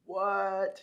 What?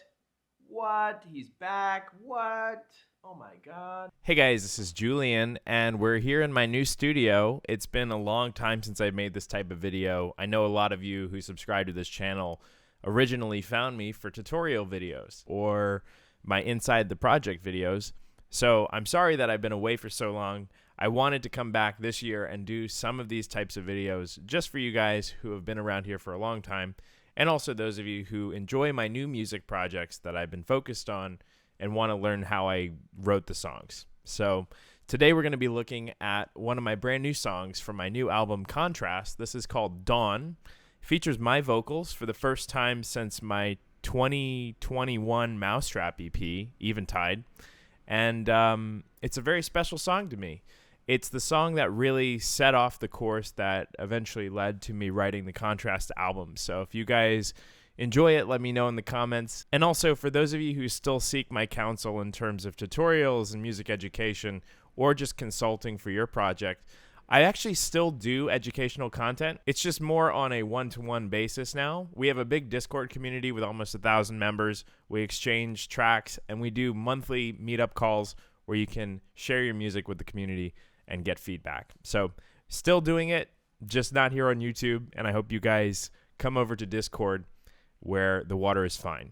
What? He's back. What? Oh my god. Hey guys, this is Julian, and we're here in my new studio. It's been a long time since I've made this type of video. I know a lot of you who subscribe to this channel originally found me for tutorial videos or my inside the project videos. So I'm sorry that I've been away for so long. I wanted to come back this year and do some of these types of videos just for you guys who have been around here for a long time, and also those of you who enjoy my new music projects that I've been focused on and want to learn how I wrote the songs. So today we're going to be looking at one of my brand new songs from my new album, Contrast. This is called Dawn. It features my vocals for the first time since my 2021 Mousetrap EP, Eventide. And it's a very special song to me. It's the song that really set off the course that eventually led to me writing the Contrast album. So if you guys enjoy it, let me know in the comments. And also, for those of you who still seek my counsel in terms of tutorials and music education or just consulting for your project, I actually still do educational content. It's just more on a one-to-one basis now. We have a big Discord community with almost 1,000 members. We exchange tracks, and we do monthly meetup calls where you can share your music with the community and get feedback. So still doing it, just not here on YouTube. And I hope you guys come over to Discord where the water is fine.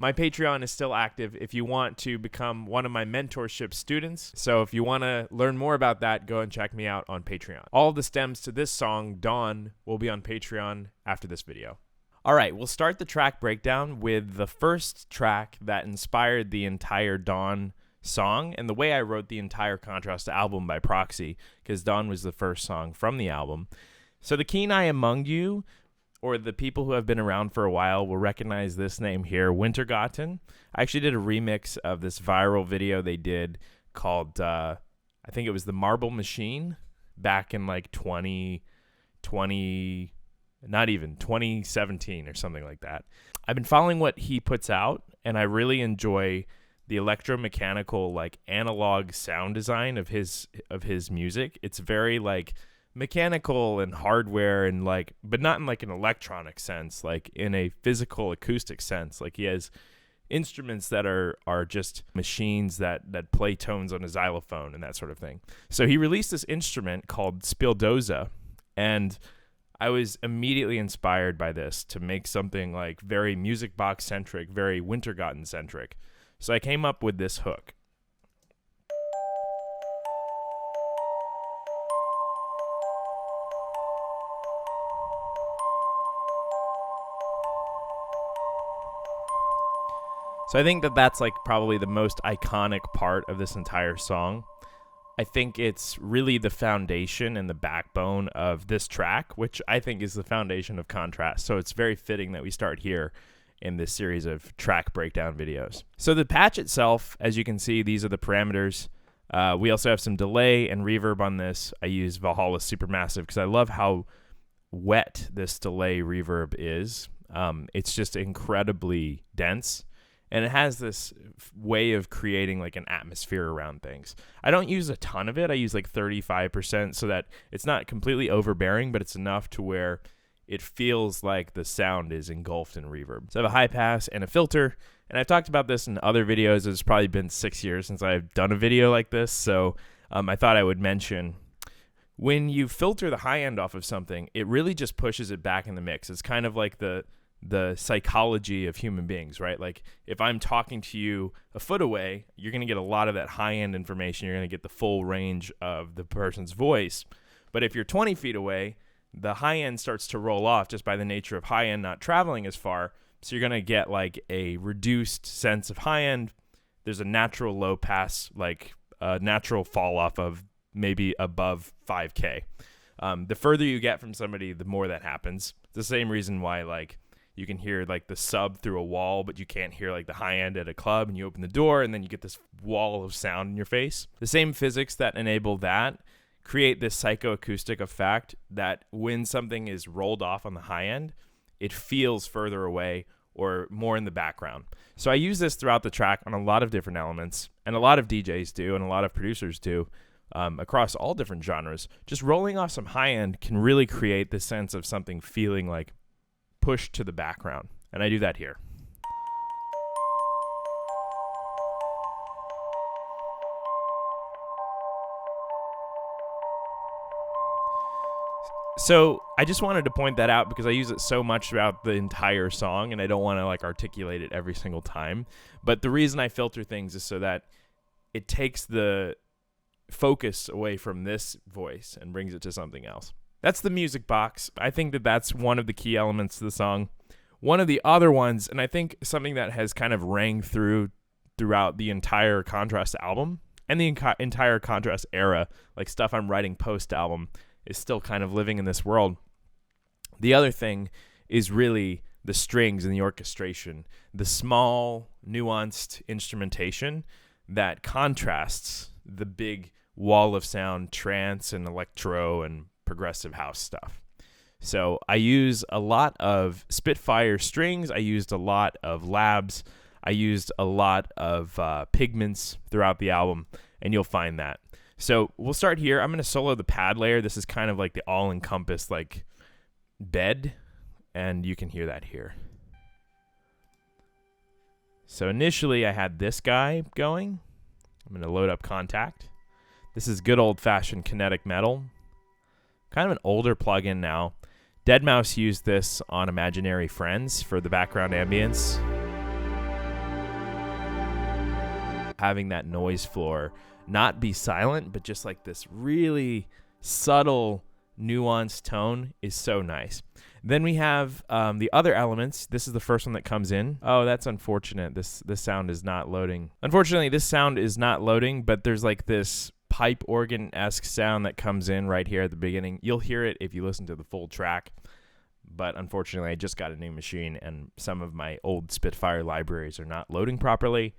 My Patreon is still active if you want to become one of my mentorship students. So if you want to learn more about that, go and check me out on Patreon. All the stems to this song, Dawn, will be on Patreon after this video. All right, we'll start the track breakdown with the first track that inspired the entire Dawn song and the way I wrote the entire Contrast album by proxy, because Dawn was the first song from the album. So the keen eye among you, or the people who have been around for a while, will recognize this name here, Wintergatan. I actually did a remix of this viral video they did called, I think it was The Marble Machine, back in like 2017 or something like that. I've been following what he puts out, and I really enjoy the electromechanical, like analog sound design of his music. It's very like mechanical and hardware and like, but not in like an electronic sense, like in a physical acoustic sense. Like he has instruments that are just machines that play tones on a xylophone and that sort of thing. So he released this instrument called Spildoza, and I was immediately inspired by this to make something like very music box centric, very Wintergatan centric. So I came up with this hook. So I think that that's like probably the most iconic part of this entire song. I think it's really the foundation and the backbone of this track, which I think is the foundation of Contrast. So it's very fitting that we start here in this series of track breakdown videos. So the patch itself, as you can see, these are the parameters. We also have some delay and reverb on this. I use Valhalla Supermassive because I love how wet this delay reverb is. It's just incredibly dense, and it has this way of creating like an atmosphere around things. I don't use a ton of it. I use like 35% so that it's not completely overbearing, but it's enough to where it feels like the sound is engulfed in reverb. So I have a high pass and a filter, and I've talked about this in other videos. It's probably been 6 years since I've done a video like this, so I thought I would mention, when you filter the high end off of something, it really just pushes it back in the mix. It's kind of like the psychology of human beings, right? Like if I'm talking to you a foot away, you're going to get a lot of that high end information. You're going to get the full range of the person's voice. But if you're 20 feet away, the high end starts to roll off just by the nature of high end not traveling as far. So you're going to get like a reduced sense of high end. There's a natural low pass, like a natural fall off of maybe above 5K. The further you get from somebody, the more that happens. It's the same reason why like you can hear like the sub through a wall, but you can't hear like the high end at a club, and you open the door and then you get this wall of sound in your face. The same physics that enable that create this psychoacoustic effect that when something is rolled off on the high end, it feels further away or more in the background. So I use this throughout the track on a lot of different elements, and a lot of DJs do, and a lot of producers do, across all different genres. Just rolling off some high end can really create this sense of something feeling like pushed to the background, and I do that here. So I just wanted to point that out because I use it so much throughout the entire song, and I don't want to like articulate it every single time. But the reason I filter things is so that it takes the focus away from this voice and brings it to something else. That's the music box. I think that that's one of the key elements to the song. One of the other ones, and I think something that has kind of rang throughout the entire Contrast album and the entire Contrast era, like stuff I'm writing post-album, is still kind of living in this world. The other thing is really the strings and the orchestration, the small, nuanced instrumentation that contrasts the big wall of sound, trance and electro and progressive house stuff. So I use a lot of Spitfire strings. I used a lot of labs. I used a lot of pigments throughout the album, and you'll find that. So we'll start here. I'm going to solo the pad layer. This is kind of like the all-encompassed like bed, and you can hear that here. So initially I had this guy going. I'm going to load up Contact. This is good old-fashioned kinetic metal. Kind of an older plugin now. Deadmau5 used this on Imaginary Friends for the background ambience. Having that noise floor not be silent, but just like this really subtle, nuanced tone is so nice. Then we have the other elements. This is the first one that comes in. Oh, that's unfortunate. This sound is not loading. Unfortunately, this sound is not loading, but there's like this pipe organ-esque sound that comes in right here at the beginning. You'll hear it if you listen to the full track, but unfortunately, I just got a new machine, and some of my old Spitfire libraries are not loading properly.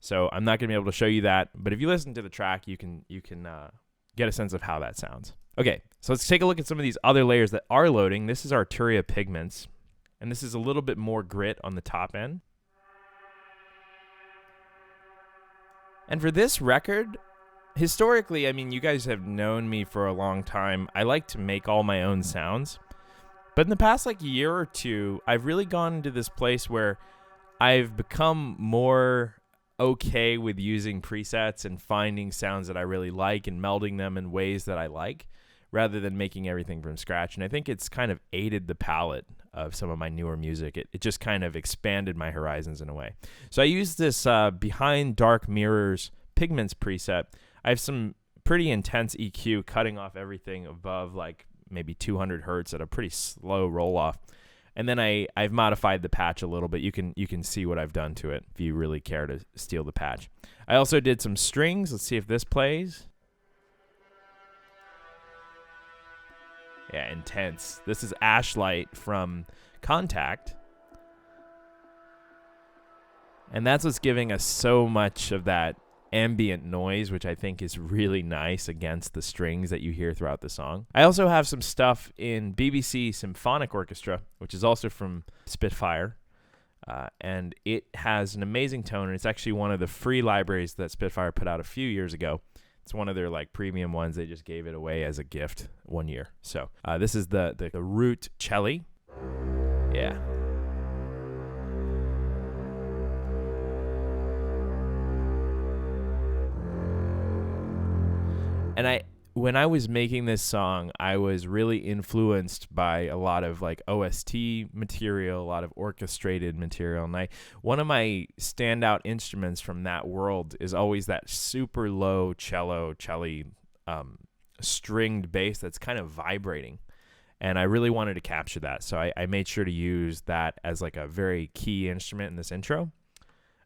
So I'm not going to be able to show you that, but if you listen to the track, you can get a sense of how that sounds. Okay, so let's take a look at some of these other layers that are loading. This is Arturia Pigments, and this is a little bit more grit on the top end. And for this record, historically, I mean, you guys have known me for a long time. I like to make all my own sounds, but in the past like year or two, I've really gone into this place where I've become more okay with using presets and finding sounds that I really like and melding them in ways that I like rather than making everything from scratch. And I think it's kind of aided the palette of some of my newer music. It just kind of expanded my horizons in a way. So I use this Behind Dark Mirrors Pigments preset. I have some pretty intense EQ cutting off everything above like maybe 200 hertz at a pretty slow roll off. And then I've modified the patch a little bit. You can see what I've done to it if you really care to steal the patch. I also did some strings. Let's see if this plays. Yeah, intense. This is Ashlight from Contact. And that's what's giving us so much of that ambient noise, which I think is really nice against the strings that you hear throughout the song. I also have some stuff in BBC Symphonic Orchestra, which is also from Spitfire, and it has an amazing tone, and it's actually one of the free libraries that Spitfire put out a few years ago. It's one of their like premium ones. They just gave it away as a gift one year. So this is the root cello. Yeah. And when I was making this song, I was really influenced by a lot of like OST material, a lot of orchestrated material. And one of my standout instruments from that world is always that super low cello stringed bass that's kind of vibrating. And I really wanted to capture that. So I made sure to use that as like a very key instrument in this intro.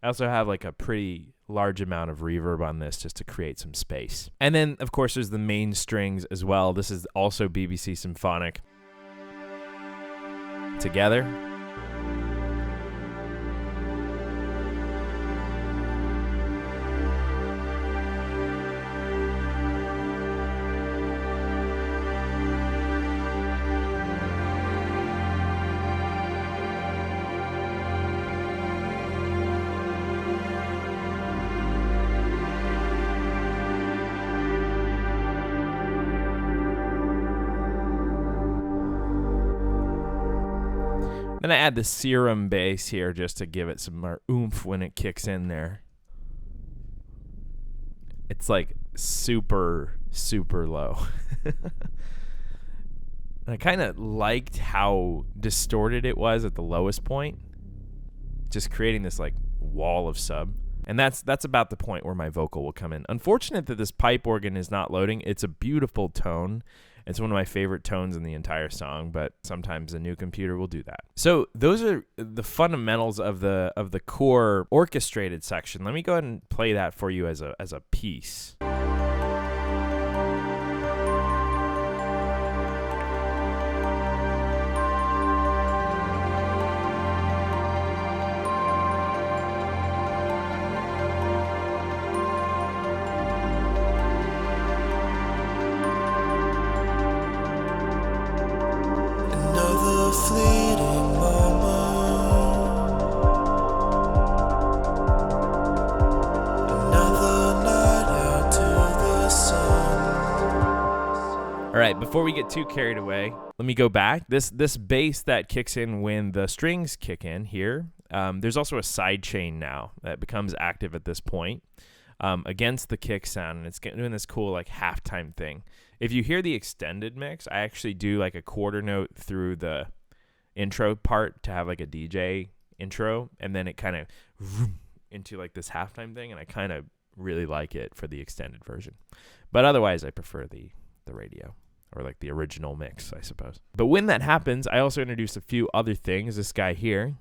I also have like a pretty large amount of reverb on this just to create some space. And then, of course, there's the main strings as well. This is also BBC Symphonic. Together. Then I add the serum bass here just to give it some more oomph when it kicks in there. It's like super, super low. And I kind of liked how distorted it was at the lowest point, just creating this like wall of sub. And that's about the point where my vocal will come in. Unfortunate that this pipe organ is not loading. It's a beautiful tone. It's one of my favorite tones in the entire song, but sometimes a new computer will do that. So those are the fundamentals of the core orchestrated section. Let me go ahead and play that for you as a piece. All right, before we get too carried away, let me go back. This bass that kicks in when the strings kick in here, there's also a side chain now that becomes active at this point against the kick sound, and it's doing this cool like halftime thing. If you hear the extended mix, I actually do like a quarter note through the intro part to have like a DJ intro, and then it kind of into like this halftime thing, and I kind of really like it for the extended version. But otherwise, I prefer the radio, or like the original mix, I suppose. But when that happens, I also introduce a few other things. This guy here,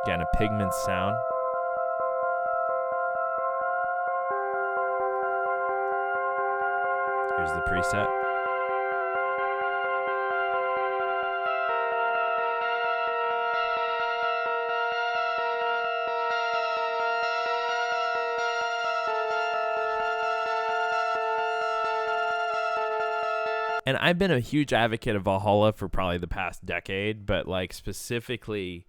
again, a pigment sound. Here's the preset. And I've been a huge advocate of Valhalla for probably the past decade, but specifically,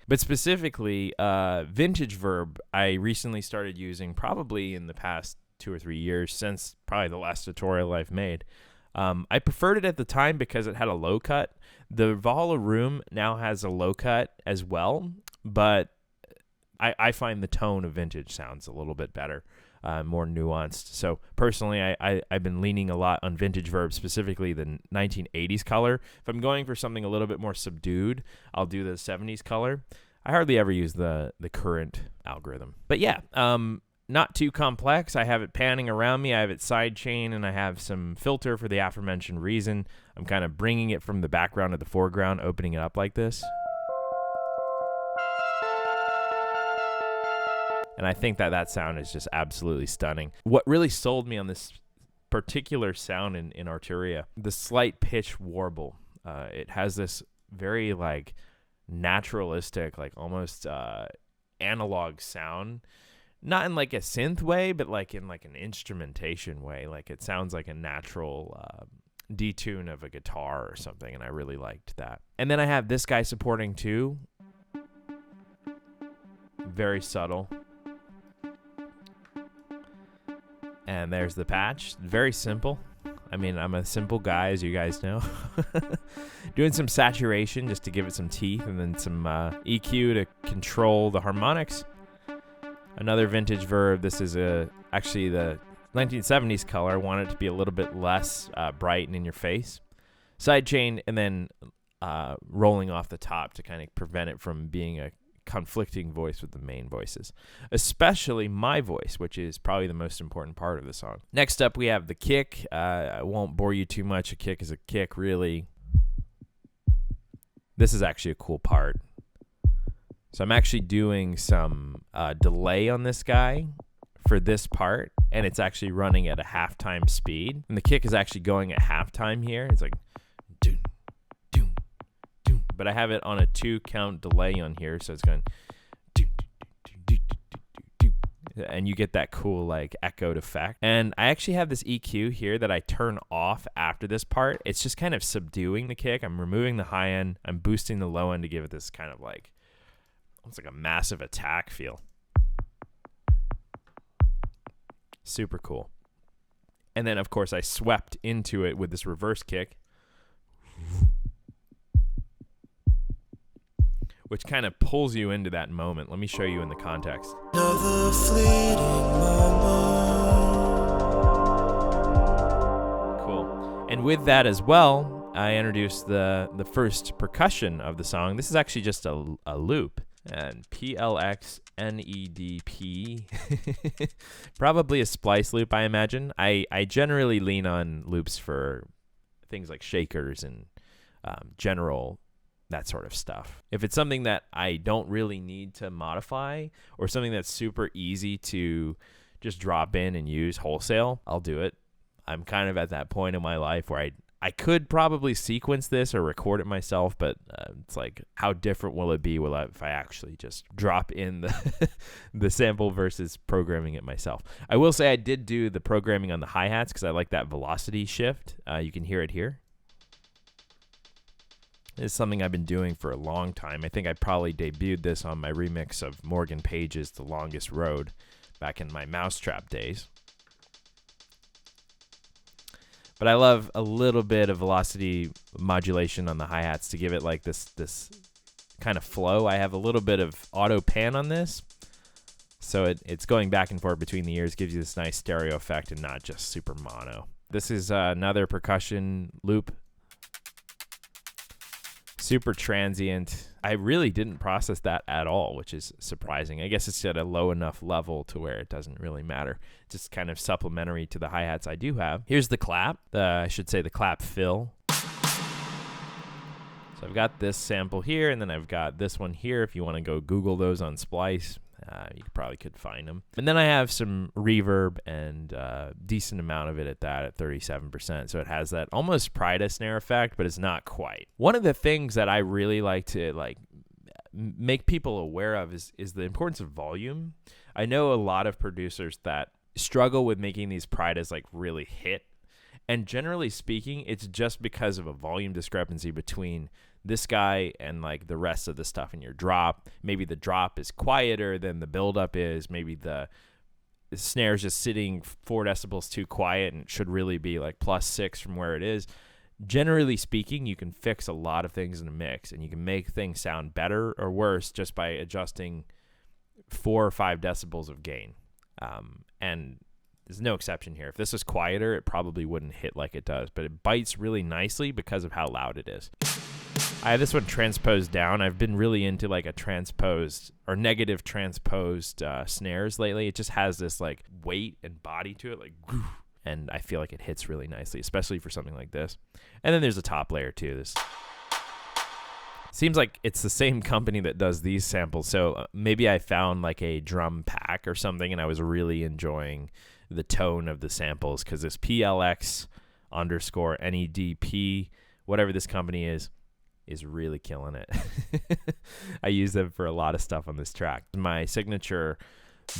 Vintage Verb, I recently started using probably in the past 2 or 3 years since probably the last tutorial I've made. I preferred it at the time because it had a low cut. The Valhalla Room now has a low cut as well, but I find the tone of Vintage sounds a little bit better. More nuanced. So personally, I've been leaning a lot on Vintage Verb, specifically the 1980s color. If I'm going for something a little bit more subdued, I'll do the 70s color. I hardly ever use the current algorithm. But yeah, not too complex. I have it panning around me. I have it sidechain, and I have some filter for the aforementioned reason. I'm kind of bringing it from the background to the foreground, opening it up like this. And I think that sound is just absolutely stunning. What really sold me on this particular sound in Arturia, the slight pitch warble. It has this very naturalistic, almost analog sound. Not in a synth way, but in an instrumentation way. It sounds like a natural detune of a guitar or something, and I really liked that. And then I have this guy supporting too. Very subtle. And there's the patch. Very simple. I mean, I'm a simple guy, as you guys know. Doing some saturation just to give it some teeth, and then some EQ to control the harmonics. Another Vintage Verb. This is actually the 1970s color. I want it to be a little bit less bright and in your face. Sidechain, and then rolling off the top to kind of prevent it from being a conflicting voice with the main voices, especially my voice, which is probably the most important part of the song. Next up, we have the kick. I won't bore you too much. A kick is a kick, really. This is actually a cool part. So I'm actually doing some delay on this guy for this part, and it's actually running at a halftime speed. And the kick is actually going at halftime here. It's like doom, doom, doom. But I have it on a 2-count delay on here, so it's going doom, doom, doom, doom, doom, doom. And you get that cool echoed effect. And I actually have this EQ here that I turn off after this part. It's just kind of subduing the kick. I'm removing the high end. I'm boosting the low end to give it this kind of almost like a massive attack feel. Super cool. And then, of course, I swept into it with this reverse kick, which kind of pulls you into that moment. Let me show you in the context. Another fleeting moment. Cool. with that as well, I introduced the first percussion of the song. This is actually just a loop. And PLXNEDP. Probably a splice loop, I imagine. I generally lean on loops for things like shakers and general, that sort of stuff. If it's something that I don't really need to modify, or something that's super easy to just drop in and use wholesale, I'll do it. I'm kind of at that point in my life where I could probably sequence this or record it myself, but it's like, how different will it be if I actually just drop in the sample versus programming it myself? I will say I did do the programming on the hi-hats because I like that velocity shift. You can hear it here. It's something I've been doing for a long time. I think I probably debuted this on my remix of Morgan Page's The Longest Road back in my Mousetrap days. But I love a little bit of velocity modulation on the hi-hats to give it like this kind of flow. I have a little bit of auto pan on this, so it's going back and forth between the ears, gives you this nice stereo effect and not just super mono. This is another percussion loop. Super transient. I really didn't process that at all, which is surprising. I guess it's at a low enough level to where it doesn't really matter. Just kind of supplementary to the hi-hats I do have. Here's the clap. I should say the clap fill. So I've got this sample here, and then I've got this one here. If you want to go Google those on Splice, you probably could find them. And then I have some reverb and decent amount of it at 37%. So it has that almost Prida snare effect, but it's not quite. One of the things that I really like to make people aware of is the importance of volume. I know a lot of producers that struggle with making these Pridas really hit. And generally speaking, it's just because of a volume discrepancy between this guy and the rest of the stuff in your drop. Maybe the drop is quieter than the buildup is. Maybe the snare's just sitting 4 decibels too quiet and it should really be +6 from where it is. Generally speaking, you can fix a lot of things in a mix, and you can make things sound better or worse just by adjusting 4 or 5 decibels of gain. And there's no exception here. If this was quieter, it probably wouldn't hit like it does, but it bites really nicely because of how loud it is. I have this one transposed down. I've been really into a transposed or negative transposed snares lately. It just has this weight and body to it, and I feel like it hits really nicely, especially for something like this. And then there's a top layer too. This seems like it's the same company that does these samples, so maybe I found a drum pack or something, and I was really enjoying the tone of the samples, because this PLX_NEDP, whatever this company is really killing it. I use them for a lot of stuff on this track. My signature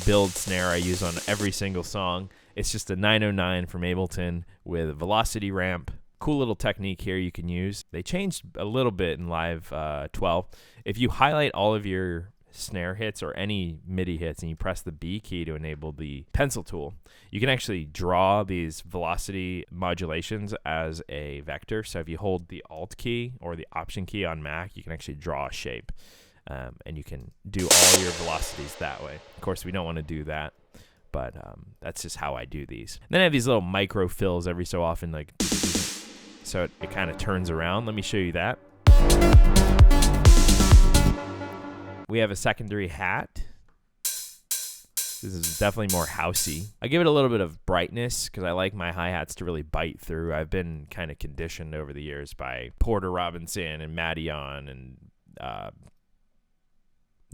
build snare I use on every single song. It's just a 909 from Ableton with a velocity ramp. Cool little technique here you can use. They changed a little bit in Live 12. If you highlight all of your snare hits or any MIDI hits and you press the B key to enable the pencil tool, you can actually draw these velocity modulations as a vector. So if you hold the Alt key or the Option key on Mac, you can actually draw a shape, and you can do all your velocities that way. Of course, we don't want to do that, but that's just how I do these. And then I have these little micro fills every so often, so it kind of turns around. Let me show you that. We have a secondary hat. This is definitely more housey. I give it a little bit of brightness because I like my hi-hats to really bite through. I've been kind of conditioned over the years by Porter Robinson and Madeon and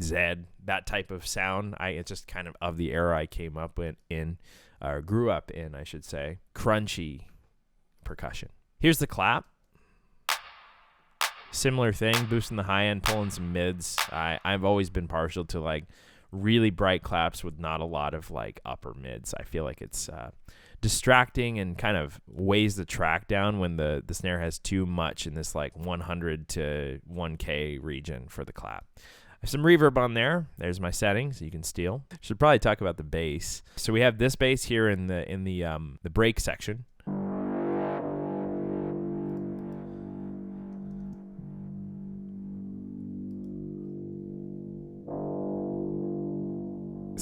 Zed, that type of sound. It's just kind of the era I came up in, or grew up in, I should say. Crunchy percussion. Here's the clap. Similar thing, boosting the high end, pulling some mids. I've always been partial to really bright claps with not a lot of upper mids. I feel like it's distracting and kind of weighs the track down when the snare has too much in this 100 to 1K region for the clap. I have some reverb on there. There's my settings. You can steal. Should probably talk about the bass. So we have this bass here in the break section.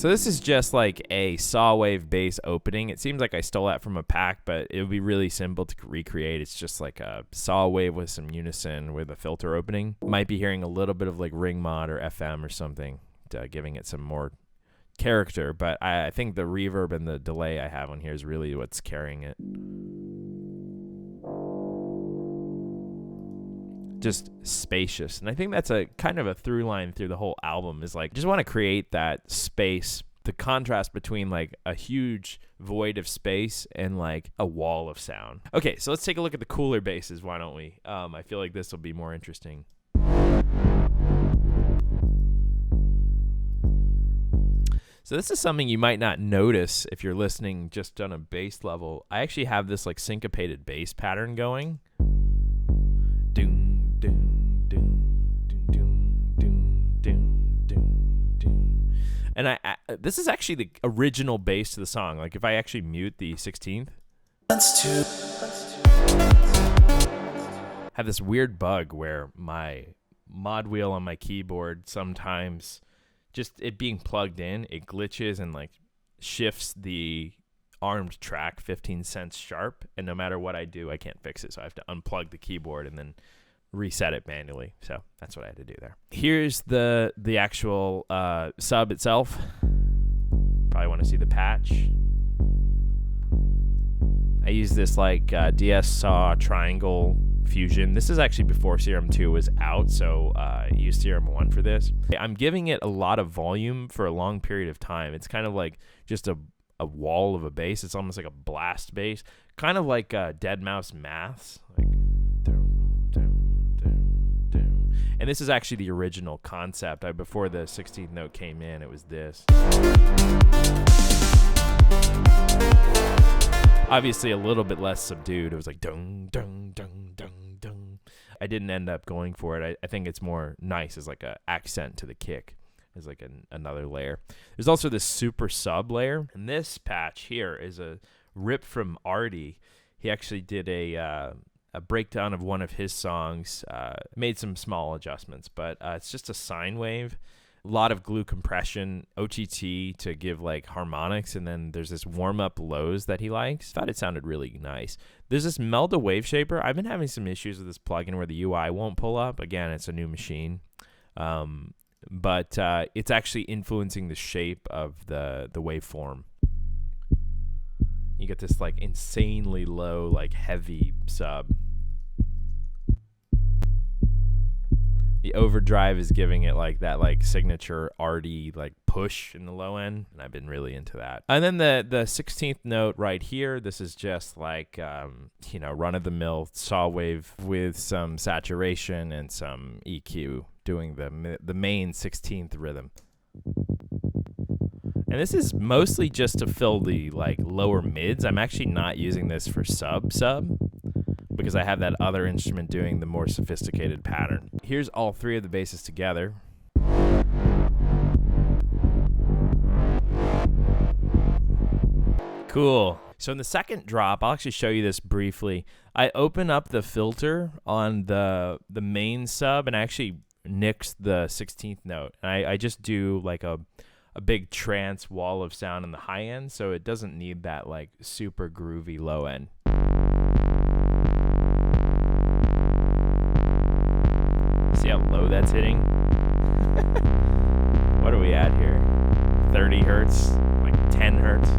So this is just like a saw wave bass opening. It seems like I stole that from a pack, but it would be really simple to recreate. It's just like a saw wave with some unison with a filter opening. Might be hearing a little bit of like ring mod or FM or something, giving it some more character, but I think the reverb and the delay I have on here is really what's carrying it. Just spacious. And I think that's a kind of a through line through the whole album, is like, just want to create that space, the contrast between like a huge void of space and like a wall of sound. Okay, so let's take a look at the cooler basses, why don't we? I feel like this will be more interesting. So this is something you might not notice if you're listening just on a bass level. I actually have this like syncopated bass pattern going. Doom, doom, doom, doom, doom, doom, doom, doom, doom. And this is actually the original bass to the song. Like if I actually mute the 16th, I have this weird bug where my mod wheel on my keyboard sometimes, just it being plugged in, it glitches and like shifts the armed track 15 cents sharp, and no matter what I do, I can't fix it. So I have to unplug the keyboard and then reset it manually. So that's what I had to do there. Here's the actual sub itself. Probably want to see the patch. I use this like DS Saw Triangle Fusion. This is actually before Serum 2 was out, so I used Serum 1 for this. I'm giving it a lot of volume for a long period of time. It's kind of like just a wall of a bass. It's almost like a blast bass, kind of like Dead Mouse Maths. Like, dum, dum, dum, dum. And this is actually the original concept. Before the 16th note came in, it was this. Obviously a little bit less subdued. It was like dung, dung, dung, dung, dung. I didn't end up going for it. I think it's more nice as like an accent to the kick. Is like another layer. There's also this super sub layer, and this patch here is a rip from Artie. He actually did a breakdown of one of his songs, made some small adjustments, but it's just a sine wave, a lot of glue compression, OTT to give like harmonics, and then there's this warm-up lows that he likes. Thought it sounded really nice. There's this Melda wave shaper. I've been having some issues with this plugin where the UI won't pull up. Again, it's a new machine. But it's actually influeing the shape of the waveform. You get this like insanely low, like heavy sub. The overdrive is giving it like that like signature arty like push in the low end, and I've been really into that. And then the 16th note right here, this is just like run-of-the-mill saw wave with some saturation and some EQ doing the main 16th rhythm. And this is mostly just to fill the like lower mids. I'm actually not using this for sub because I have that other instrument doing the more sophisticated pattern. Here's all three of the basses together. Cool. So in the second drop, I'll actually show you this briefly. I open up the filter on the main sub and I actually nix the 16th note. And I just do like a big trance wall of sound in the high end, so it doesn't need that like super groovy low end. See how low that's hitting? What are we at here? 30 hertz? Like 10 hertz?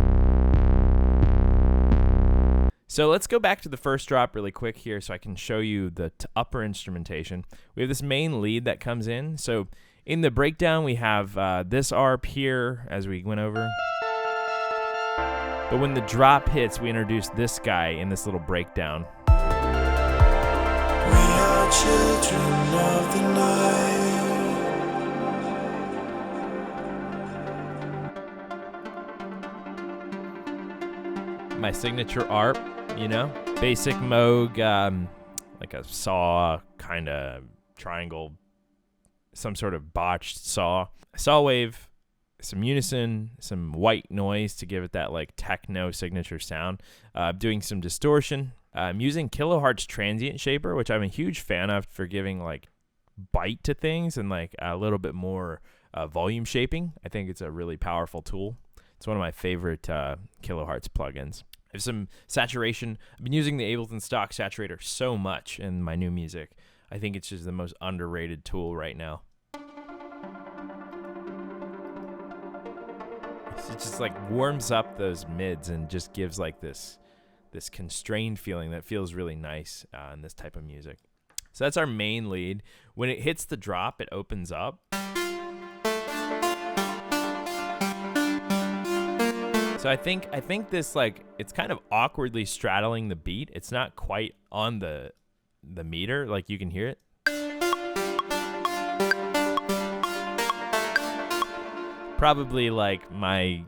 So let's go back to the first drop really quick here so I can show you the upper instrumentation. We have this main lead that comes in. So in the breakdown, we have this ARP here as we went over. But when the drop hits, we introduce this guy in this little breakdown. We are children of the night. My signature ARP, basic Moog, like a saw kind of triangle, some sort of botched saw wave, some unison, some white noise to give it that like techno signature sound. Doing some distortion. I'm using Kiloheart's transient shaper, which I'm a huge fan of for giving like bite to things and like a little bit more volume shaping. I think it's a really powerful tool. It's one of my favorite kilohertz plugins. I have some saturation. I've been using the Ableton stock saturator so much in my new music. I think it's just the most underrated tool right now. It just like warms up those mids and just gives like this constrained feeling that feels really nice in this type of music. So that's our main lead. When it hits the drop, it opens up. So I think this, like, it's kind of awkwardly straddling the beat. It's not quite on the meter, like you can hear it. Probably like my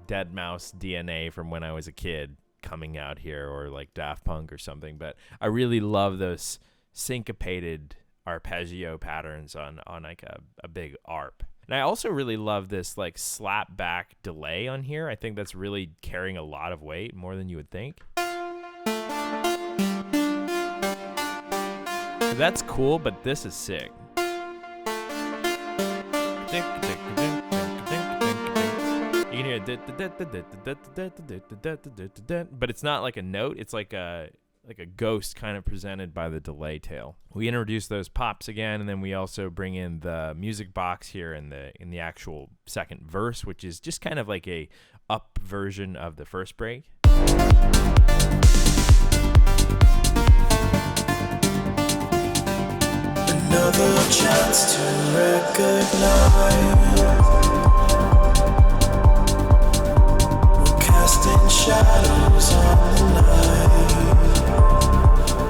deadmau5 DNA from when I was a kid coming out here, or like Daft Punk or something. But I really love those syncopated arpeggio patterns on like a big arp. And I also really love this like slap back delay on here. I think that's really carrying a lot of weight, more than you would think. So that's cool, but this is sick. You can hear it, but it's not like a note. It's like a ghost kind of presented by the delay tail. We introduce those pops again, and then we also bring in the music box here in the actual second verse, which is just kind of like a up version of the first break. Another chance to recognize. We're casting shadows on the night.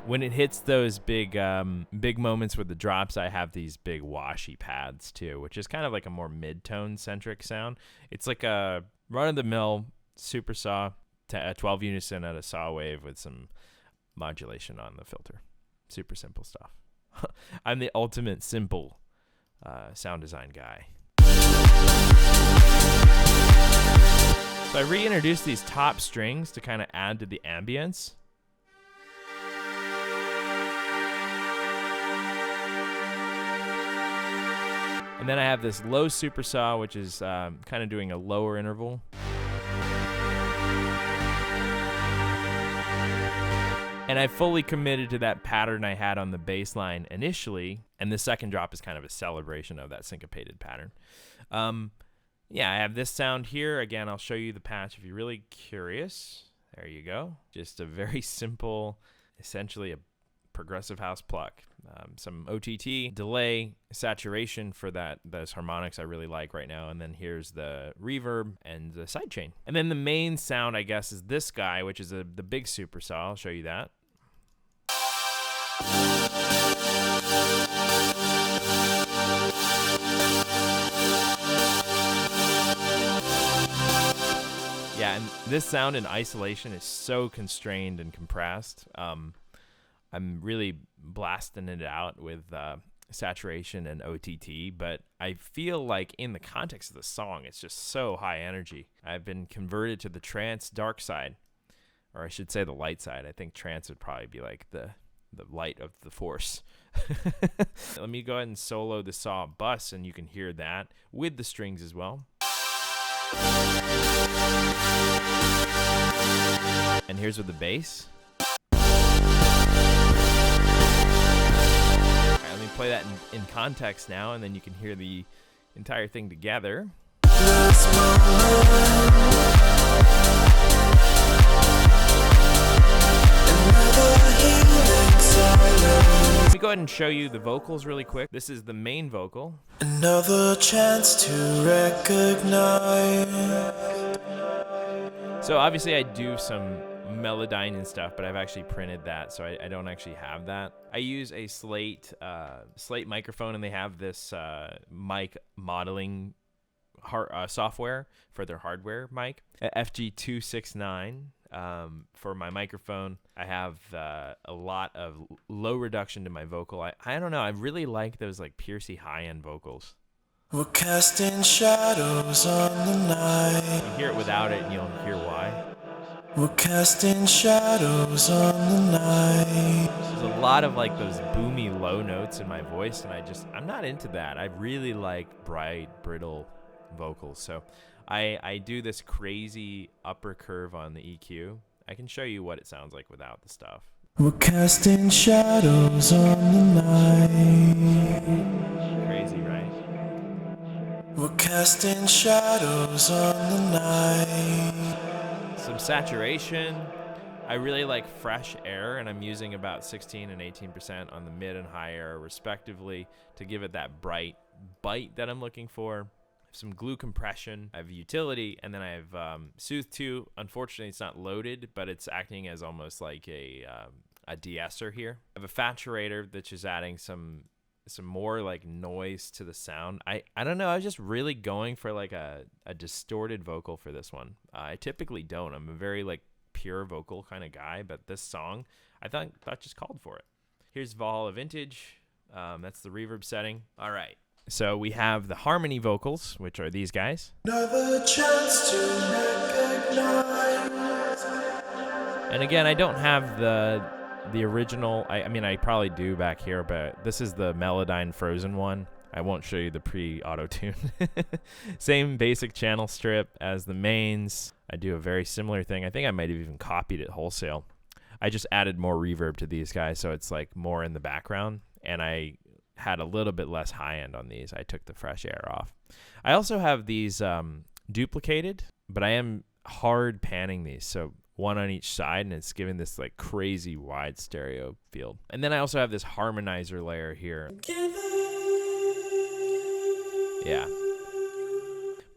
When it hits those big moments with the drops, I have these big washy pads too, which is kind of like a more mid-tone centric sound. It's like a run-of-the-mill super saw, 12 unison at a saw wave with some modulation on the filter. Super simple stuff. I'm the ultimate simple sound design guy. So I reintroduced these top strings to kind of add to the ambience. And then I have this low super saw, which is kind of doing a lower interval. And I fully committed to that pattern I had on the bass line initially, and the second drop is kind of a celebration of that syncopated pattern. Yeah, I have this sound here. Again, I'll show you the patch if you're really curious. There you go. Just a very simple, essentially a progressive house pluck. Some OTT, delay, saturation for those harmonics I really like right now. And then here's the reverb and the sidechain. And then the main sound, I guess, is this guy, which is the big super saw. I'll show you that. Yeah, and this sound in isolation is so constrained and compressed. I'm really blasting it out with saturation and OTT, but I feel like in the context of the song, it's just so high energy. I've been converted to the trance dark side, or I should say the light side. I think trance would probably be like the light of the force. Let me go ahead and solo the saw bus, and you can hear that with the strings as well. And here's with the bass. Let me play that in context now, and then you can hear the entire thing together. Let me go ahead and show you the vocals really quick. This is the main vocal. Another chance to recognize. So obviously I do some Melodyne and stuff, but I've actually printed that, so I don't actually have that. I use a Slate microphone, and they have this mic modeling software for their hardware mic. FG269 for my microphone. I have a lot of low reduction to my vocal. I don't know. I really like those like piercy high-end vocals. We're casting shadows on the night. You hear it without it, and you'll hear why. We're casting shadows on the night. There's a lot of like those boomy low notes in my voice, and I'm not into that. I really like bright, brittle vocals. So I do this crazy upper curve on the EQ. I can show you what it sounds like without the stuff. We're casting shadows on the night. Crazy, right? We're casting shadows on the night. Some saturation. I really like fresh air, and I'm using about 16 and 18% on the mid and high air respectively to give it that bright bite that I'm looking for. Some glue compression. I have utility, and then I have Soothe 2. Unfortunately, it's not loaded, but it's acting as almost like a de-esser here. I have a Faturator that's just adding some more like noise to the sound. I don't know. I was just really going for like a distorted vocal for this one. I typically don't. I'm a very like pure vocal kind of guy, but this song I thought just called for it. Here's Valhalla Vintage. That's the reverb setting. All right. So we have the harmony vocals, which are these guys. Another chance to recognize. And again, I don't have the original. I mean, I probably do back here, but this is the Melodyne Frozen one. I won't show you the pre-auto-tune. Same basic channel strip as the mains. I do a very similar thing. I think I might have even copied it wholesale. I just added more reverb to these guys, so it's like more in the background, and I had a little bit less high end on these. I took the fresh air off. I also have these duplicated, but I am hard panning these, so one on each side, and it's giving this like crazy wide stereo field. And then I also have this harmonizer layer here. Yeah.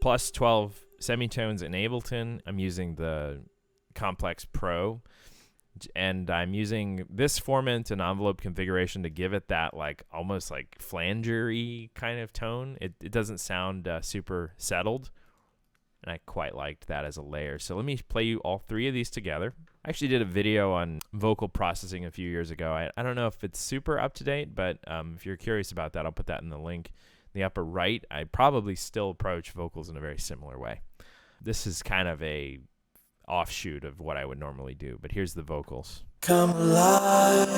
Plus 12 semitones in Ableton. I'm using the Complex Pro, and I'm using this formant and envelope configuration to give it that like almost like flanger-y kind of tone. It doesn't sound super settled, and I quite liked that as a layer. So let me play you all three of these together. I actually did a video on vocal processing a few years ago. I don't know if it's super up to date, but if you're curious about that, I'll put that in the link in the upper right. I probably still approach vocals in a very similar way. This is kind of a offshoot of what I would normally do, but here's the vocals. Come alive.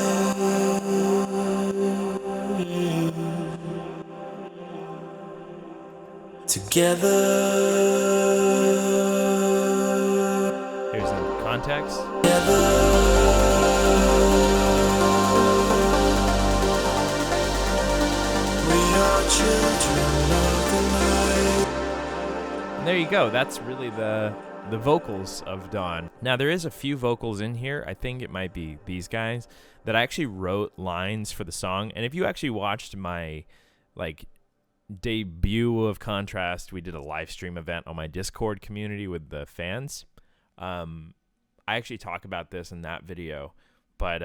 Together. Here's the context. We are children of the night. And there you go. That's really the vocals of Dawn. Now, there is a few vocals in here. I think it might be these guys that I actually wrote lines for the song. And if you actually watched my like debut of Contrast, we did a live stream event on my Discord community with the fans. I actually talk about this in that video, but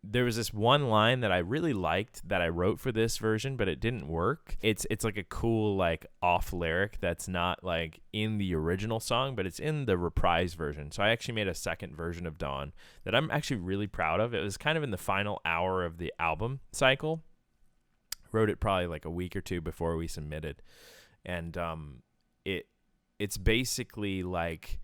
there was this one line that I really liked that I wrote for this version, but it didn't work. It's like a cool like off lyric that's not like in the original song, but it's in the reprise version. So I actually made a second version of Dawn that I'm actually really proud of. It was kind of in the final hour of the album cycle. Wrote it probably like a week or two before we submitted, and it's basically like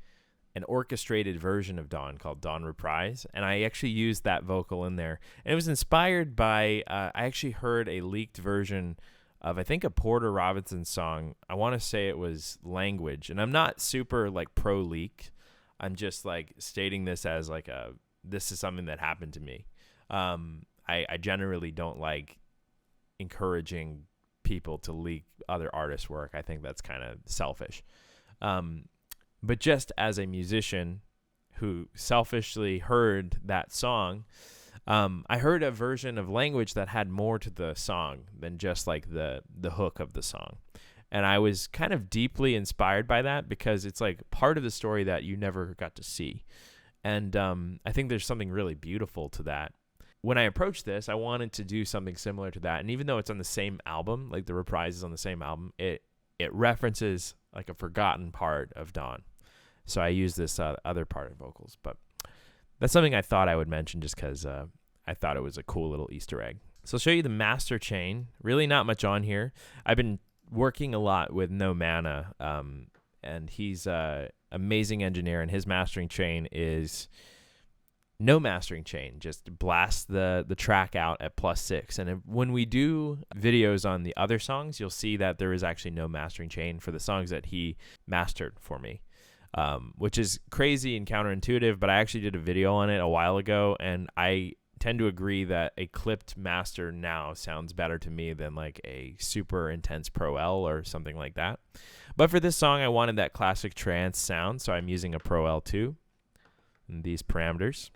an orchestrated version of Dawn called Dawn Reprise, and I actually used that vocal in there. And it was inspired by I actually heard a leaked version of I think a Porter Robinson song. I want to say it was Language, and I'm not super like pro leak. I'm just like stating this as like this is something that happened to me. I generally don't like encouraging people to leak other artists' work. I think that's kind of selfish. But just as a musician who selfishly heard that song, I heard a version of Language that had more to the song than just like the hook of the song. And I was kind of deeply inspired by that because it's like part of the story that you never got to see. And I think there's something really beautiful to that. When I approached this, I wanted to do something similar to that. And even though it's on the same album, like the Reprise is on the same album, it references like a forgotten part of Dawn. So I use this other part of vocals. But that's something I thought I would mention just because I thought it was a cool little Easter egg. So I'll show you the master chain. Really not much on here. I've been working a lot with No Mana and he's a amazing engineer, and his mastering chain is no mastering chain. Just blast the track out at +6. And when we do videos on the other songs, you'll see that there is actually no mastering chain for the songs that he mastered for me, which is crazy and counterintuitive, but I actually did a video on it a while ago, and I tend to agree that a clipped master now sounds better to me than like a super intense Pro L or something like that. But for this song, I wanted that classic trance sound, so I'm using a Pro L2 and these parameters.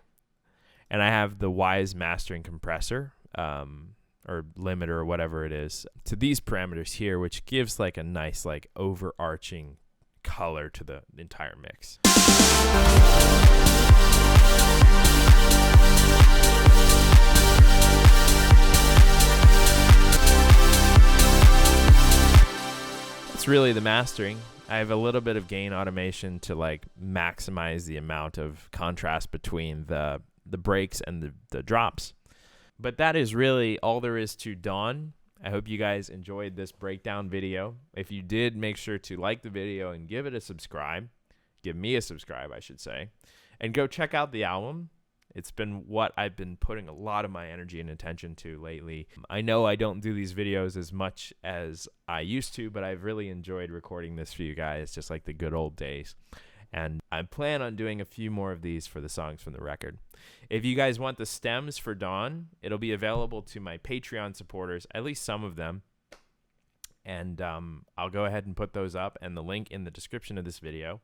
And I have the Wise mastering compressor, or limiter, or whatever it is, to these parameters here, which gives like a nice like overarching color to the entire mix. It's really the mastering. I have a little bit of gain automation to like maximize the amount of contrast between the breaks and the drops. But that is really all there is to Dawn. I hope you guys enjoyed this breakdown video. If you did, make sure to like the video and give it a subscribe. Give me a subscribe, I should say. And go check out the album. It's been what I've been putting a lot of my energy and attention to lately. I know I don't do these videos as much as I used to, but I've really enjoyed recording this for you guys, just like the good old days. And I plan on doing a few more of these for the songs from the record. If you guys want the stems for Dawn, it'll be available to my Patreon supporters, at least some of them. And I'll go ahead and put those up and the link in the description of this video.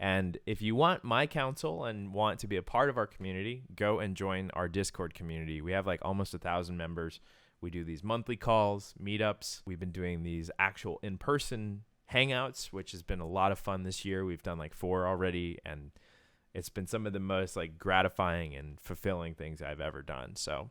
And if you want my counsel and want to be a part of our community, go and join our Discord community. We have like almost 1,000 members. We do these monthly calls, meetups. We've been doing these actual in-person hangouts, which has been a lot of fun this year. We've done like 4 already, and it's been some of the most like gratifying and fulfilling things I've ever done. So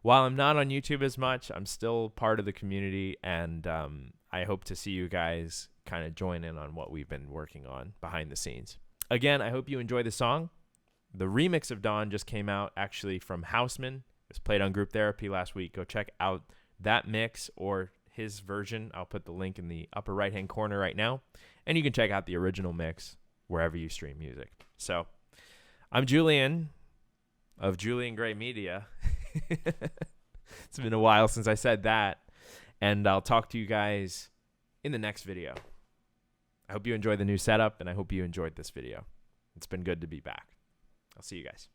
while I'm not on YouTube as much, I'm still part of the community, and I hope to see you guys kind of join in on what we've been working on behind the scenes. Again, I hope you enjoy the song. The remix of Dawn just came out actually from Houseman. It was played on Group Therapy last week. Go check out that mix or his version. I'll put the link in the upper right hand corner right now, and you can check out the original mix wherever you stream music. So I'm Julian of Julian Gray Media. It's been a while since I said that, and I'll talk to you guys in the next video. I hope you enjoyed the new setup, and I hope you enjoyed this video. It's been good to be back. I'll see you guys.